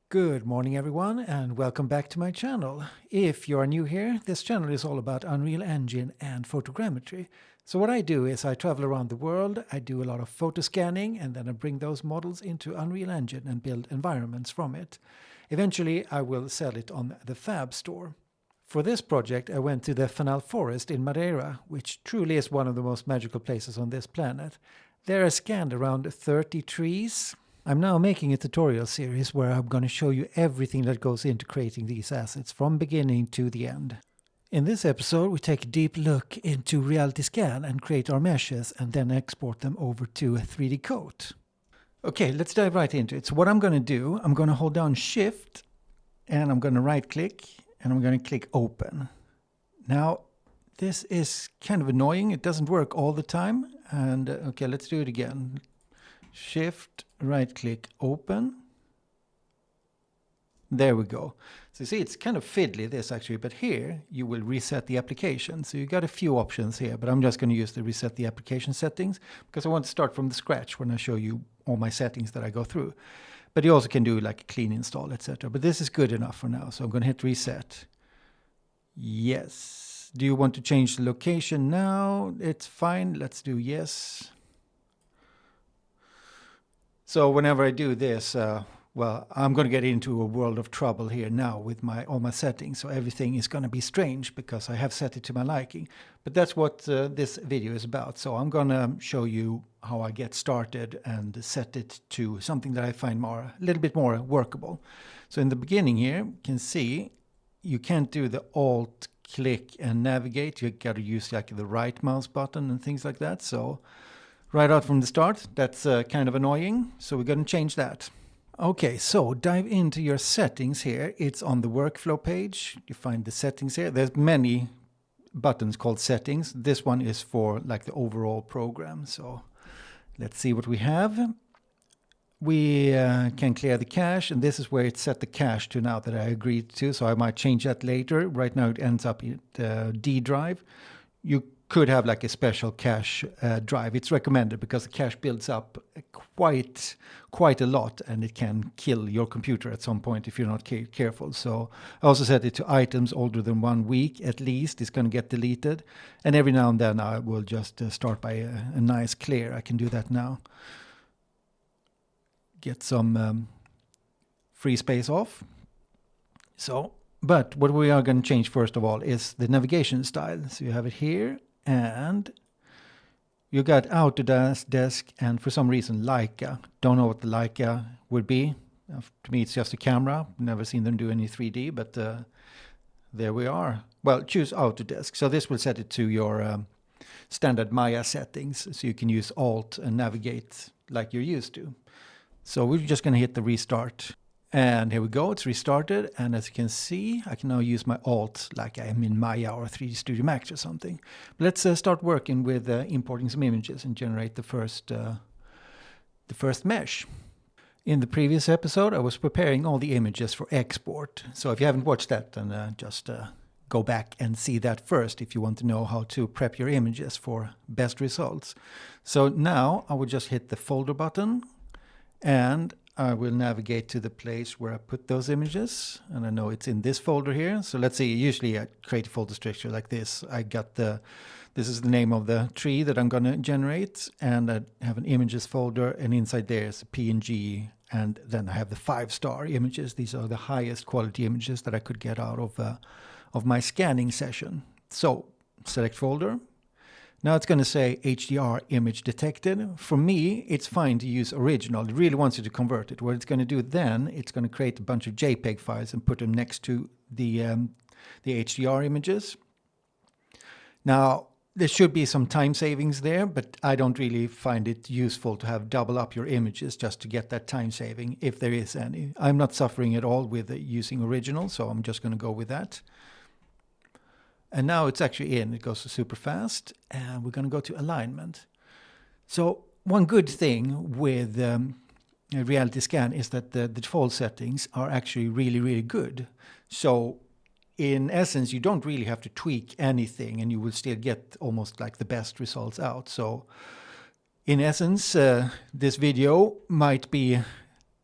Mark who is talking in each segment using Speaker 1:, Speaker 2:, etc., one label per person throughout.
Speaker 1: Good morning everyone and welcome back to my channel. If you are new here, this channel is all about Unreal Engine and photogrammetry. So what I do is I travel around the world, I do a lot of photo scanning, and then I bring those models into Unreal Engine and build environments from it. Eventually I will sell it on the Fab store. For this project I went to the Fanal Forest in Madeira, which truly is one of the most magical places on this planet. There I scanned around 30 trees. I'm now making a tutorial series where I'm going to show you everything that goes into creating these assets from beginning to the end. In this episode we take a deep look into RealityScan and create our meshes and then export them over to a 3D coat. Okay, let's dive right into it. So what I'm going to do, I'm going to hold down Shift and I'm going to right click and I'm going to click Open. Now this is kind of annoying, it doesn't work all the time, and okay, let's do it again. Shift, right click, open. There we go. So you see it's kind of fiddly this actually, but here you will reset the application. So you got a few options here, but I'm just going to use the reset the application settings because I want to start from the scratch when I show you all my settings that I go through. But you also can do like a clean install, etc. But this is good enough for now. So I'm going to hit reset. Yes. Do you want to change the location now? It's fine. Let's do yes. So whenever I do this, well, I'm going to get into a world of trouble here now with all my settings. So everything is going to be strange because I have set it to my liking. But that's what this video is about. So I'm going to show you how I get started and set it to something that I find a little bit more workable. So in the beginning here, you can see you can't do the Alt, click and navigate. You got to use like the right mouse button and things like that. So right out from the start, that's kind of annoying, so we're going to change that. Okay, so dive into your settings here. It's on the workflow page. You find the settings here. There's many buttons called settings. This one is for like the overall program. So let's see what we have. We can clear the cache, and this is where it's set the cache to now that I agreed to, so I might change that later. Right now it ends up at D drive. You could have like a special cache drive. It's recommended because the cache builds up quite a lot and it can kill your computer at some point if you're not careful. So I also set it to items older than 1 week at least. It's going to get deleted, and every now and then I will just start by a nice clear. I can do that now. Get some free space off. So but what we are going to change first of all is the navigation style. So you have it here, and you got Autodesk and for some reason Leica. Don't know what the Leica would be. To me it's just a camera. Never seen them do any 3D, but there we are. Well, choose Autodesk. So this will set it to your standard Maya settings, so you can use Alt and navigate like you're used to. So we're just going to hit the restart. And here we go, it's restarted, and as you can see, I can now use my Alt like I am in Maya or 3D Studio Max or something. But let's start working with importing some images and generate the first mesh. In the previous episode, I was preparing all the images for export. So if you haven't watched that, then just go back and see that first if you want to know how to prep your images for best results. So now I will just hit the folder button, and I will navigate to the place where I put those images, and I know it's in this folder here. So let's see, usually I create a folder structure like this. This is the name of the tree that I'm going to generate, and I have an images folder, and inside there is a PNG, and then I have the 5-star images. These are the highest quality images that I could get out of my scanning session. So select folder. Now it's going to say HDR image detected. For me, it's fine to use original. It really wants you to convert it. What it's going to do then, it's going to create a bunch of JPEG files and put them next to the HDR images. Now, there should be some time savings there, but I don't really find it useful to have double up your images just to get that time saving, if there is any. I'm not suffering at all with using original, so I'm just going to go with that. And now it's actually in. It goes super fast, and we're going to go to alignment. So one good thing with RealityScan is that the default settings are actually really good. So in essence, you don't really have to tweak anything, and you will still get almost like the best results out. So in essence, this video might be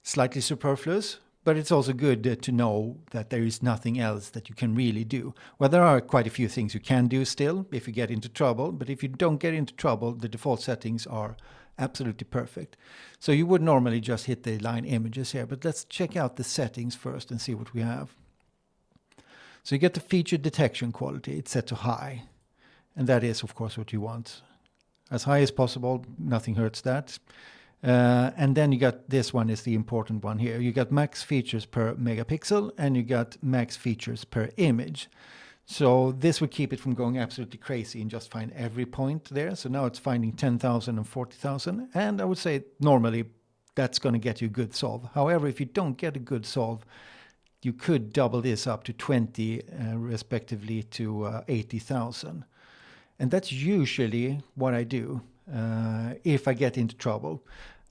Speaker 1: slightly superfluous, But it's also good to know that there is nothing else that you can really do. Well, there are quite a few things you can do still if you get into trouble. But if you don't get into trouble, the default settings are absolutely perfect. So you would normally just hit the align images here. But let's check out the settings first and see what we have. So you get the feature detection quality. It's set to high. And that is, of course, what you want. As high as possible, nothing hurts that. And then you got this one is the important one here. You got max features per megapixel and you got max features per image. So this would keep it from going absolutely crazy and just find every point there. So now it's finding 10,000 and 40,000. And I would say normally that's going to get you a good solve. However, if you don't get a good solve, you could double this up to 20, respectively to 80,000. And that's usually what I do if I get into trouble.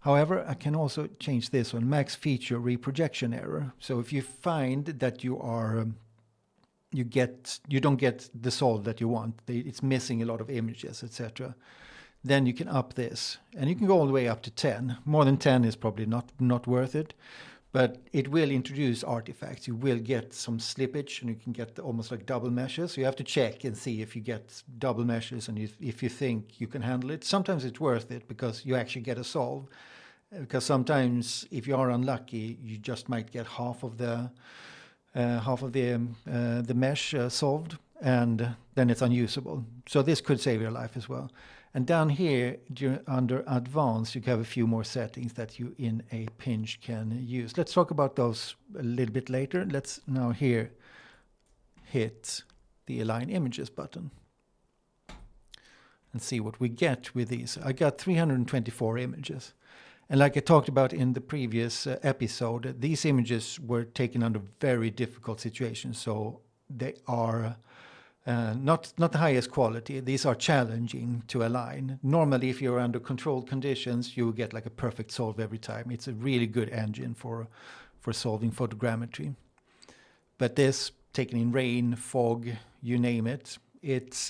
Speaker 1: However, I can also change this on max feature reprojection error. So if you find that you don't get the solve that you want, it's missing a lot of images, etc., then you can up this. And you can go all the way up to 10. More than 10 is probably not worth it. But it will introduce artifacts. You will get some slippage and you can get almost like double meshes. So you have to check and see if you get double meshes and if you think you can handle it. Sometimes it's worth it because you actually get a solve. Because sometimes if you are unlucky, you just might get half of the mesh solved, and then it's unusable. So this could save your life as well. And down here, under Advanced, you have a few more settings that you in a pinch can use. Let's talk about those a little bit later. Let's now here hit the Align Images button and see what we get with these. I got 324 images. And like I talked about in the previous episode, these images were taken under very difficult situations. So they are not the highest quality. These are challenging to align. Normally, if you're under controlled conditions, you get like a perfect solve every time. It's a really good engine for solving photogrammetry. But this, taken in rain, fog, you name it, it's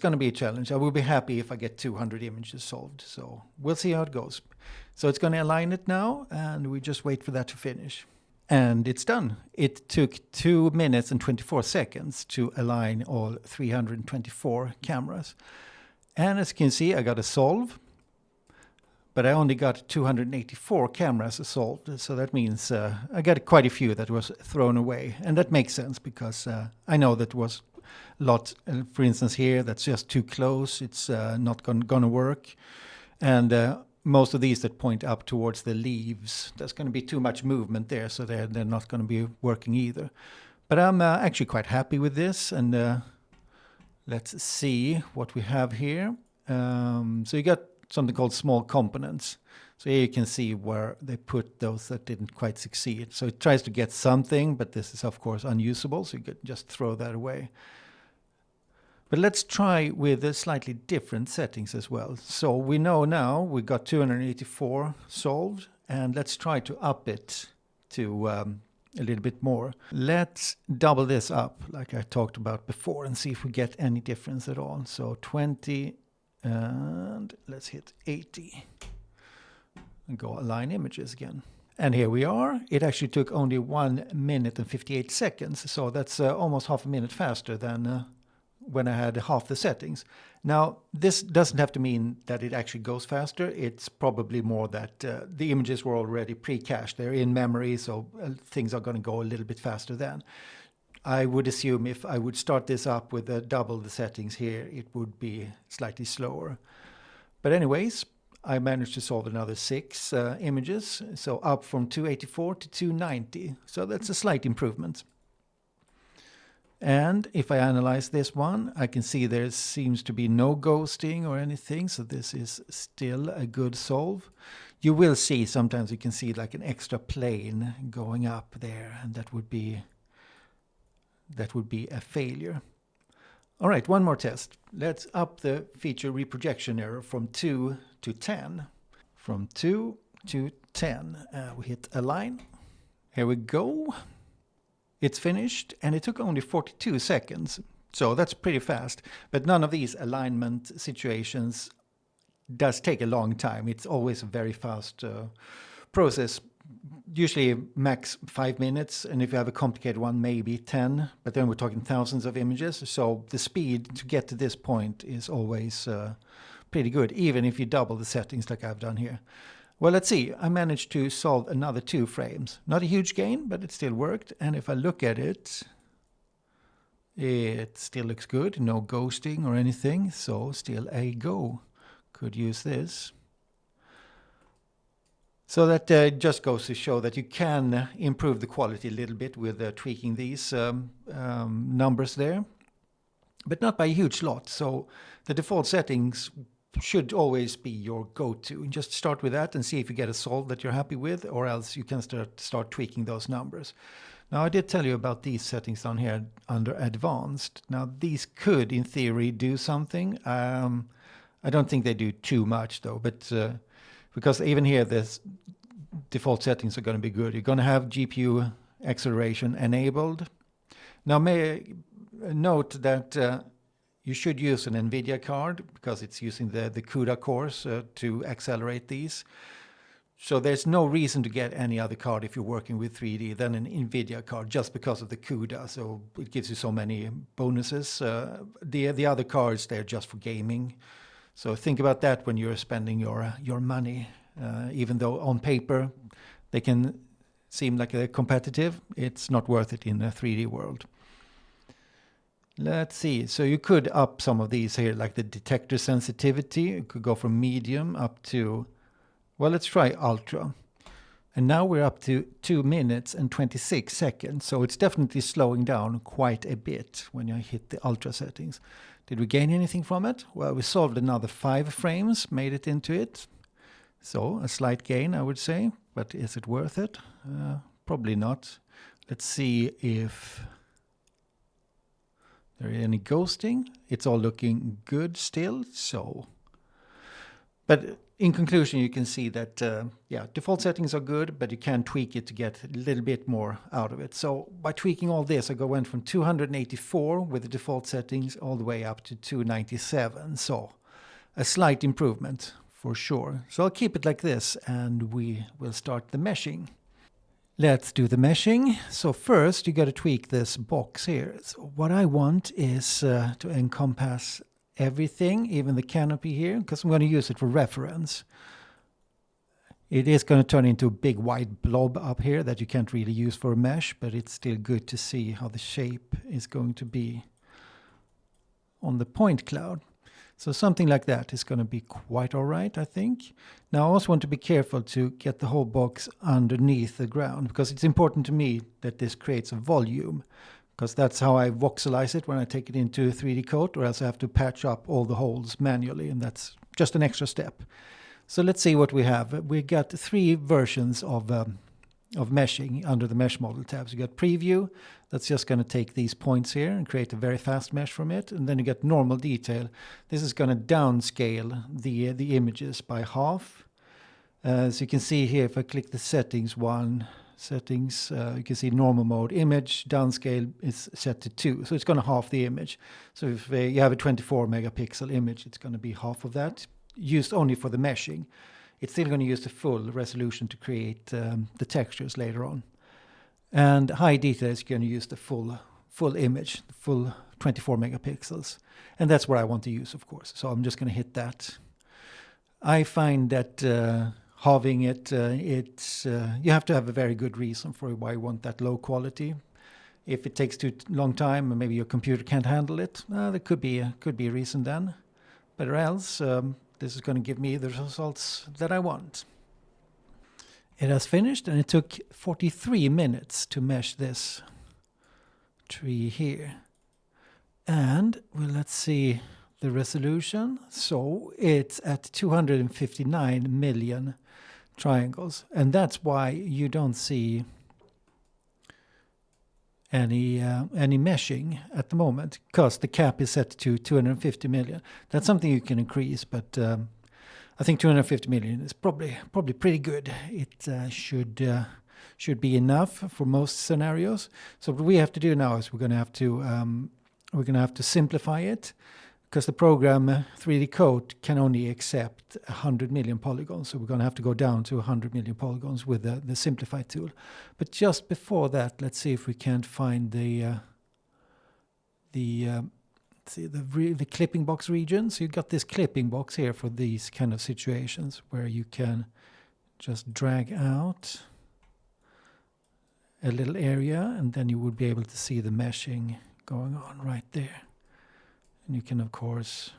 Speaker 1: going to be a challenge. I will be happy if I get 200 images solved. So we'll see how it goes. So it's going to align it now, and we just wait for that to finish. And it's done. It took 2 minutes and 24 seconds to align all 324 cameras. And as you can see, I got a solve, but I only got 284 cameras solved. So that means I got quite a few that was thrown away. And that makes sense because I know that was a lot, for instance, here, that's just too close. It's not going to work. And most of these that point up towards the leaves, there's going to be too much movement there, so they're not going to be working either. But I'm actually quite happy with this, and let's see what we have here. So you got something called small components. So here you can see where they put those that didn't quite succeed. So it tries to get something, but this is of course unusable, so you could just throw that away. But let's try with slightly different settings as well. So we know now we got 284 solved, and let's try to up it to a little bit more. Let's double this up like I talked about before and see if we get any difference at all. So 20, and let's hit 80 and go Align Images again. And here we are. It actually took only 1 minute and 58 seconds. So that's almost half a minute faster than when I had half the settings. Now, this doesn't have to mean that it actually goes faster. It's probably more that the images were already pre-cached. They're in memory, so things are going to go a little bit faster then. I would assume if I would start this up with double the settings here, it would be slightly slower. But anyways, I managed to solve another 6 images, so up from 284 to 290. So that's a slight improvement. And if I analyze this one, I can see there seems to be no ghosting or anything. So this is still a good solve. You will see sometimes you can see like an extra plane going up there, and that would be a failure. All right, one more test. Let's up the feature reprojection error from 2 to 10. From 2 to 10. We hit Align. Here we go. It's finished, and it took only 42 seconds. So that's pretty fast. But none of these alignment situations does take a long time. It's always a very fast process. usually max 5 minutes, and if you have a complicated one, maybe 10, but then we're talking thousands of images. So the speed to get to this point is always pretty good, even if you double the settings like I've done here. Well, let's see. I managed to solve another 2 frames. Not a huge gain, but it still worked. And if I look at it, it still looks good. No ghosting or anything. So still a go. Could use this. So that just goes to show that you can improve the quality a little bit with tweaking these numbers there. But not by a huge lot. So the default settings should always be your go-to. And just start with that and see if you get a solve that you're happy with, or else you can start tweaking those numbers. Now, I did tell you about these settings down here under advanced. Now, these could, in theory, do something. I don't think they do too much, though, but because even here, the default settings are going to be good. You're going to have GPU acceleration enabled. Now, note that you should use an NVIDIA card because it's using the CUDA cores to accelerate these. So there's no reason to get any other card if you're working with 3D than an NVIDIA card just because of the CUDA. So it gives you so many bonuses. The other cards, they're just for gaming. So think about that when you're spending your money. Even though on paper they can seem like they're competitive, it's not worth it in a 3D world. Let's see. So you could up some of these here, like the detector sensitivity. You could go from medium up to, well, let's try ultra. And now we're up to 2 minutes and 26 seconds. So it's definitely slowing down quite a bit when you hit the ultra settings. Did we gain anything from it? Well, we solved another 5 frames, made it into it. So a slight gain, I would say. But is it worth it? Probably not. Let's see if there is any ghosting. It's all looking good still. So, but in conclusion, you can see that, default settings are good, but you can tweak it to get a little bit more out of it. So by tweaking all this, I went from 284 with the default settings all the way up to 297. So a slight improvement for sure. So I'll keep it like this and we will start the meshing. Let's do the meshing. So first you got to tweak this box here. So what I want is to encompass everything, even the canopy here, because I'm going to use it for reference. It is going to turn into a big white blob up here that you can't really use for a mesh, but it's still good to see how the shape is going to be on the point cloud. So something like that is going to be quite all right, I think. Now I also want to be careful to get the whole box underneath the ground, because it's important to me that this creates a volume, because that's how I voxelize it when I take it into 3D Coat, or else I have to patch up all the holes manually, and that's just an extra step. So let's see what we have. We got 3 versions of meshing under the Mesh Model tabs. You got Preview, that's just going to take these points here and create a very fast mesh from it. And then you get Normal Detail. This is going to downscale the images by half. So you can see here, if I click the settings you can see normal mode image downscale is set to 2, so it's going to half the image. So if you have a 24 megapixel image, it's going to be half of that, used only for the meshing. It's still going to use the full resolution to create the textures later on. And high detail is going to use the full image, the full 24 megapixels. And that's what I want to use, of course. So I'm just going to hit that. I find that halving it, you have to have a very good reason for why you want that low quality. If it takes too long time and maybe your computer can't handle it, there could be a reason then. But or else, this is going to give me the results that I want. It has finished, and it took 43 minutes to mesh this tree here. And well, let's see the resolution. So it's at 259 million triangles, and that's why you don't see any meshing at the moment, because the cap is set to 250 million. That's something you can increase, but I think 250 million is probably pretty good. It should be enough for most scenarios. So what we have to do now is we're going to have to simplify it. because the program 3D Coat can only accept 100 million polygons, so we're going to have to go down to 100 million polygons with the Simplify tool. But just before that, let's see if we can't find the clipping box region. So you've got this clipping box here for these kind of situations where you can just drag out a little area, and then you would be able to see the meshing going on right there. And you can, of course,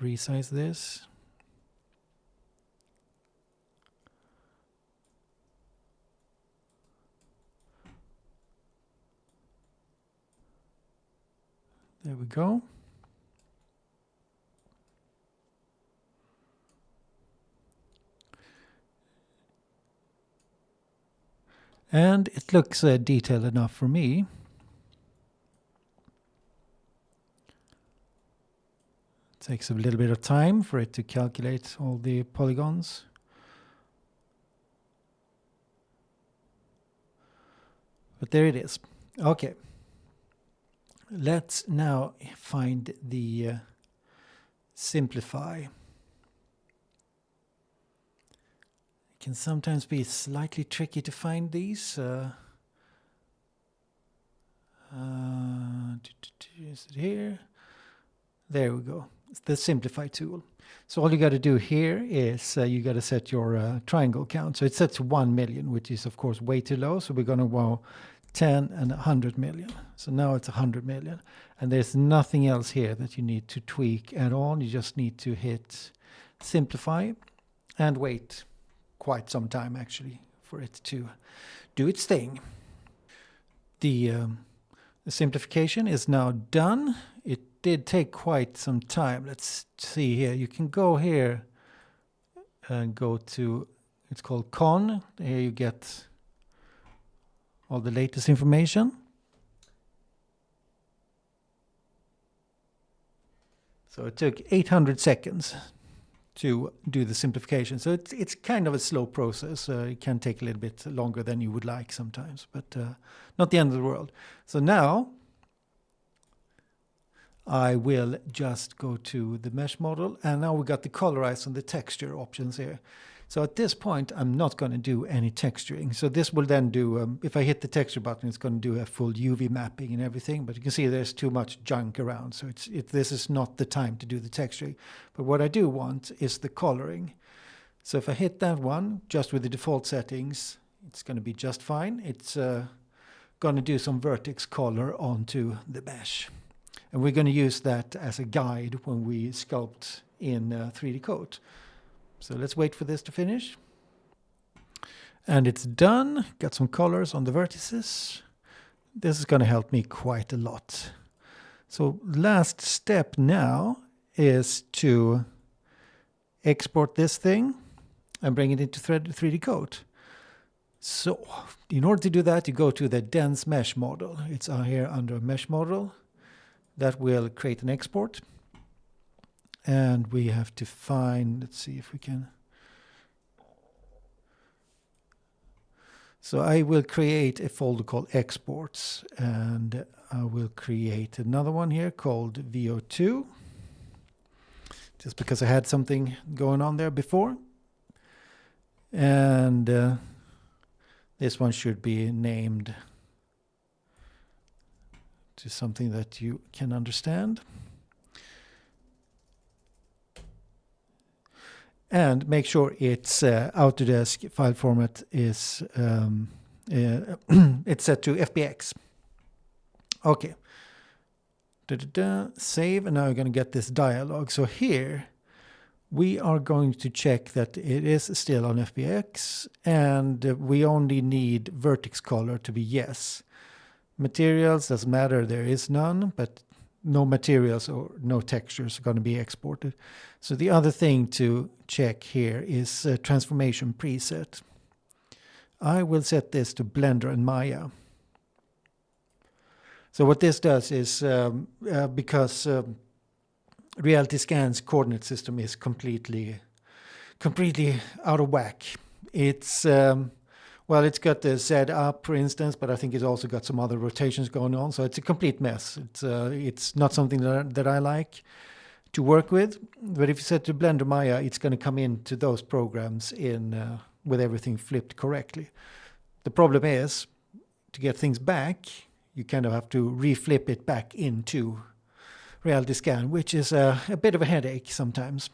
Speaker 1: resize this. There we go. And it looks detailed enough for me. It takes a little bit of time for it to calculate all the polygons. But there it is. Okay. Let's now find the Simplify. It can sometimes be slightly tricky to find these. Is it here? There we go. It's the Simplify tool. So all you got to do here is you got to set your triangle count. So it sets to 1 million, which is of course way too low. So we're going to go 10 and 100 million. So now it's 100 million. And there's nothing else here that you need to tweak at all. You just need to hit Simplify and wait quite some time actually for it to do its thing. The simplification is now done. It did take quite some time. Let's see here. You can go here and go to, it's called Con. Here you get all the latest information. So it took 800 seconds to do the simplification. So it's kind of a slow process. It can take a little bit longer than you would like sometimes, but not the end of the world. So now I will just go to the mesh model, and now we got the colorize and the texture options here. So at this point, I'm not going to do any texturing. So this will then do, if I hit the texture button, it's going to do a full UV mapping and everything. But you can see there's too much junk around. So this is not the time to do the texturing. But what I do want is the coloring. So if I hit that one, just with the default settings, it's going to be just fine. It's going to do some vertex color onto the mesh. And we're going to use that as a guide when we sculpt in 3D Coat. So let's wait for this to finish. And it's done. Got some colors on the vertices. This is going to help me quite a lot. So last step now is to export this thing and bring it into 3D Coat. So in order to do that, you go to the dense mesh model. It's here under mesh model. That will create an export. And we have to find, let's see if we can. So I will create a folder called exports, and I will create another one here called VO2, just because I had something going on there before. And this one should be named to something that you can understand. And make sure its Autodesk file format is it's set to FBX. Okay. Save, and now we're going to get this dialog. So here we are going to check that it is still on FBX, and we only need vertex color to be yes. Materials doesn't matter, there is none, but no materials or no textures are going to be exported. So the other thing to check here is transformation preset. I will set this to Blender and Maya. So what this does is, because RealityScan's coordinate system is completely out of whack, it's Well, it's got the Z up, for instance, but I think it's also got some other rotations going on. So it's a complete mess. It's not something that I like to work with. But if you set to Blender Maya, it's going to come into those programs in with everything flipped correctly. The problem is, to get things back, you kind of have to reflip it back into RealityScan, which is a bit of a headache sometimes.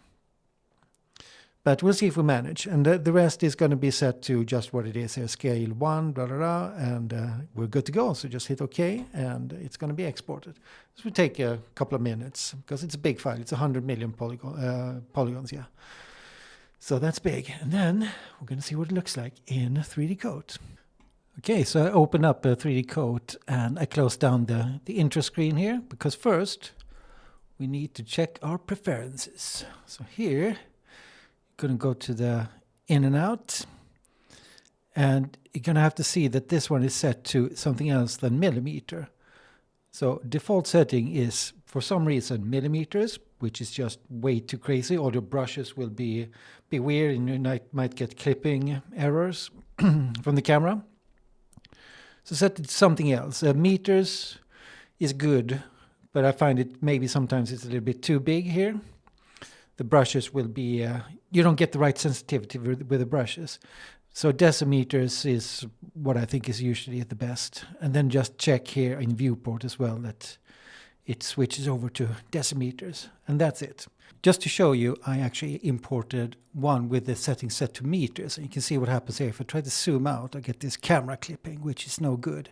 Speaker 1: But we'll see if we manage. And the rest is going to be set to just what it is here, scale 1, blah, blah, blah, and we're good to go. So just hit OK, and it's going to be exported. This will take a couple of minutes, because it's a big file. It's 100 million polygons, yeah. So that's big. And then we're going to see what it looks like in 3D Coat. Okay, so I open up a 3D Coat, and I close down the intro screen here, because first we need to check our preferences. So here, going to go to the in and out, and you're going to have to see that this one is set to something else than millimeter. So default setting is, for some reason, millimeters, which is just way too crazy. All your brushes will be weird, and you might get clipping errors from the camera. So set it to something else. Meters is good, but I find it maybe sometimes it's a little bit too big here. The brushes will be, you don't get the right sensitivity with the brushes. So decimeters is what I think is usually the best. And then just check here in viewport as well that it switches over to decimeters. And that's it. Just to show you, I actually imported one with the setting set to meters. And you can see what happens here. If I try to zoom out, I get this camera clipping, which is no good.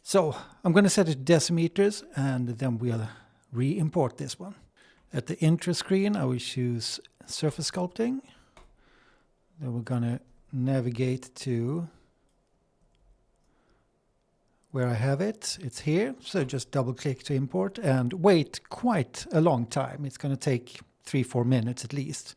Speaker 1: So I'm going to set it to decimeters, and then we'll re-import this one. At the intro screen, I will choose Surface Sculpting. Then we're going to navigate to where I have it. It's here. So just double click to import and wait quite a long time. It's going to take 3-4 minutes at least.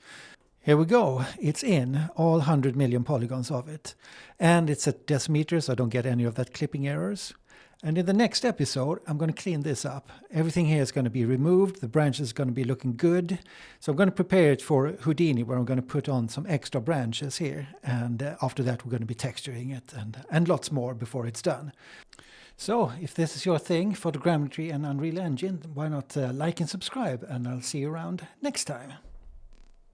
Speaker 1: Here we go. It's in, all 100 million polygons of it. And it's at decimeters, so I don't get any of that clipping errors. And in the next episode, I'm going to clean this up. Everything here is going to be removed. The branches are going to be looking good. So I'm going to prepare it for Houdini, where I'm going to put on some extra branches here. And after that, we're going to be texturing it and lots more before it's done. So if this is your thing, photogrammetry and Unreal Engine, why not like and subscribe? And I'll see you around next time.